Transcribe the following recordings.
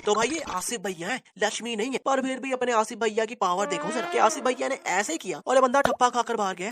तो भाई ये आसिफ भैया है, लक्ष्मी नहीं है। पर फिर भी अपने आसिफ भैया की पावर देखो सर, कि आसिफ भैया ने ऐसे किया और ये बंदा ठप्पा खाकर बाहर गया।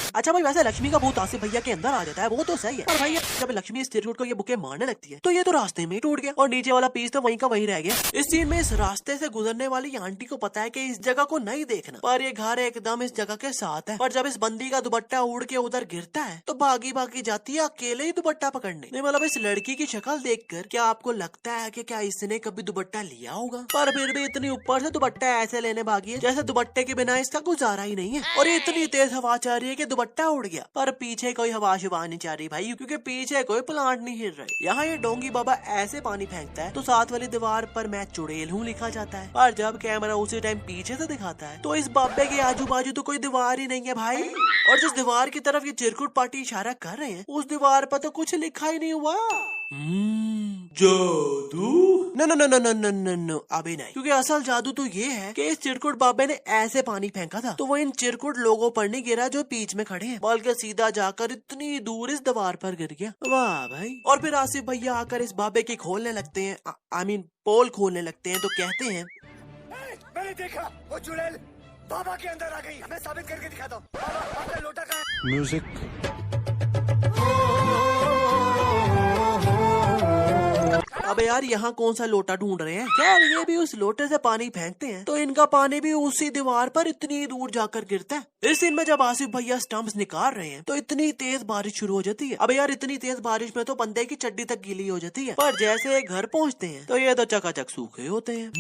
अच्छा भाई, वैसे लक्ष्मी का भूत आसिफ भैया के अंदर आ जाता है, वो तो सही है। पर भाई जब लक्ष्मी इस चिरकुट को ये बुके मारने लगती है तो ये तो रास्ते में ही टूट गया और नीचे वाला पीस तो वहीं का वहीं रह गया। इस सीन में इस रास्ते से गुजरने वाली आंटी को पता है कि इस जगह को नहीं देखना, पर ये घर एकदम इस जगह के साथ है। पर जब इस बंदी का दुपट्टा उड़ के उधर गिरता है तो भागी भागी जाती है अकेले ही दुपट्टा पकड़ने। नहीं मतलब इस लड़की की शक्ल देखकर क्या आपको लगता है कि क्या इसने कभी दुपट्टा लिया होगा? पर फिर भी इतनी ऊपर से दुपट्टा ऐसे लेने भागी है जैसे दुपट्टे के बिना इसका गुजारा ही नहीं है। और ये इतनी तेज हवा चल रही है कि दुपट्टा उड़ गया, पर पीछे कोई हवा शिवा नहीं चाह रही भाई, क्योंकि पीछे कोई प्लांट नहीं हिल रहे। यहाँ ये डोंगी बाबा ऐसे पानी फेंकता है तो साथ वाली दीवार पर मैं चुड़ैल हूँ लिखा जाता है। पर जब कैमरा उसी टाइम पीछे से दिखाता है तो इस बाबे के आजू बाजू तो कोई दीवार ही नहीं है भाई। और जिस दीवार की तरफ ये चिरकुट पार्टी इशारा कर रहे हैं उस दीवार पर तो कुछ लिखा ही नहीं हुआ। जादू? No no no no no no no no, अभी नहीं, क्योंकि असल जादू तो ये है कि इस चिरकुट बाबे ने ऐसे पानी फेंका था तो वो इन चिरकुट लोगों पर नहीं गिरा जो बीच में खड़े हैं, बल्कि सीधा जाकर इतनी दूर इस दीवार पर गिर गया। वाह भाई। और फिर आसिफ भैया आकर इस बाबे की खोलने लगते हैं, आई मीन पोल खोलने लगते हैं, तो कहते हैं मैंने देखा वो चुड़ैल बाबा के अंदर आ गई, मैं साबित करके दिखाता हूँ। बाबा आपका लोटा कहाँ है? म्यूजिक। अबे यार यहाँ कौन सा लोटा ढूंढ रहे हैं? खैर ये भी उस लोटे से पानी फेंकते हैं तो इनका पानी भी उसी दीवार पर इतनी दूर जाकर गिरता है। इस सीन में जब आसिफ भैया स्टंप्स निकाल रहे हैं तो इतनी तेज बारिश शुरू हो जाती है। अबे यार इतनी तेज बारिश में तो बंदे की चड्डी तक गीली हो जाती है। पर जैसे ये घर पहुँचते हैं तो ये तो चकाचक सूखे होते हैं।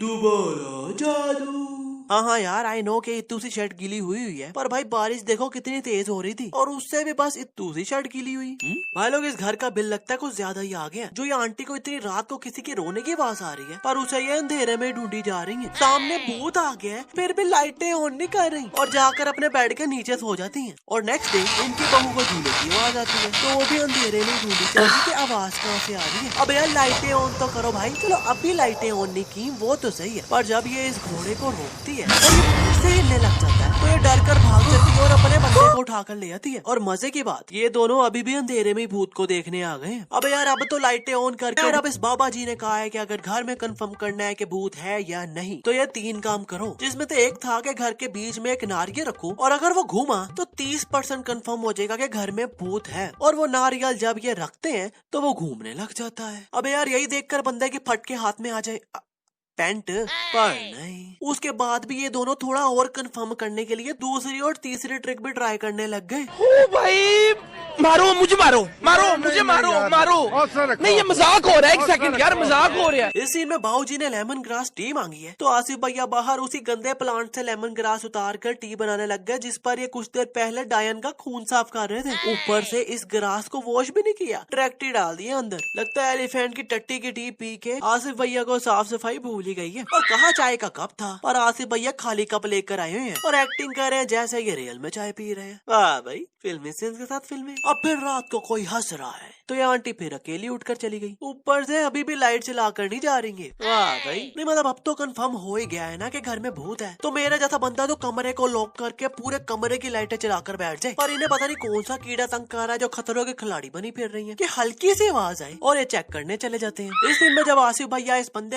दोबारा जादू। हाँ यार आई नो कि इतू सी शर्ट गीली हुई है, पर भाई बारिश देखो कितनी तेज हो रही थी और उससे भी बस इतू सी शर्ट गीली हुई। भाई लोग इस घर का बिल लगता है कुछ ज्यादा ही आ गया। जो ये आंटी को इतनी रात को किसी के रोने की आवाज आ रही है पर उसे ये अंधेरे में ढूंढी जा रही है। सामने भूत आ गया है फिर भी लाइटें ऑन नहीं कर रही और जाकर अपने बेड के नीचे सो जाती है। और नेक्स्ट डे इनकी बहू को झूले की आवाज आती है तो वो भी अंधेरे में ढूंढी जा रही है आवाज कहाँ से आ रही है। अब यार लाइटें ऑन तो करो भाई। चलो अब भी लाइटें ऑन नहीं की वो तो सही है, पर जब ये इस घोड़े को रोकती है से हिलने लग जाता है तो ये डर कर भाग जाती है और अपने बंदे को उठाकर ले आती है। और मजे की बात ये दोनों अभी भी अंधेरे में भूत को देखने आ गए हैं। अब यार अब तो लाइटें ऑन करके अब इस बाबा जी ने कहा है कि अगर घर में कंफर्म करना है कि भूत है या नहीं तो ये 3 काम करो, जिसमें से एक था कि घर के बीच में एक नारियल रखो और अगर वो घूमा तो 30% कंफर्म हो जाएगा कि घर में भूत है। और वो नारियल जब ये रखते हैं तो वो घूमने लग जाता है। अब यार यही देखकर बंदे के फटके हाथ में आ जाए पेंट, पर नहीं। उसके बाद भी ये दोनों थोड़ा और कंफर्म करने के लिए दूसरी और तीसरी ट्रिक भी ट्राई करने लग गए। ओ भाई मारो मुझे, मारो मारो मुझे, मारो मारो। नहीं ये मजाक हो रहा है, एक सेकंड यार मजाक हो रहा है। इस सीन में बाबूजी ने लेमन ग्रास टी मांगी है तो आसिफ भैया बाहर उसी गंदे प्लांट से लेमन ग्रास उतार कर टी बनाने लग गए, जिस पर ये कुछ देर पहले डायन का खून साफ कर रहे थे। ऊपर से इस ग्रास को वॉश भी नहीं किया, डायरेक्ट ही डाल दिया अंदर। लगता है एलिफेंट की टट्टी की टी पी के आसिफ भैया को साफ सफाई भूल ही गई है। और कहा चाय का कप था, पर आसिफ भैया खाली कप लेकर आए हुए हैं और एक्टिंग कर रहे हैं जैसे ये रियल में चाय पी रहे हैं। वाह भाई, फिल्मी सीन्स के साथ फिल्में। अब फिर रात को कोई हंस रहा है तो ये आंटी फिर अकेली उठकर चली गई। ऊपर से अभी भी लाइट चला कर नहीं जा रही है। वाह भाई। नहीं मतलब अब तो कंफर्म हो ही गया है ना कि घर में भूत है, तो मेरा जैसा बंदा तो कमरे को लॉक करके पूरे कमरे की लाइटें चलाकर बैठ जाए। पर इन्हें पता नहीं कौन सा कीड़ा तंग कर रहा है जो खतरों के खिलाड़ी बनी फिर रही है कि हल्की सी आवाज आई और ये चेक करने चले जाते हैं। इस दिन में जब आसिफ भैया इस बंदे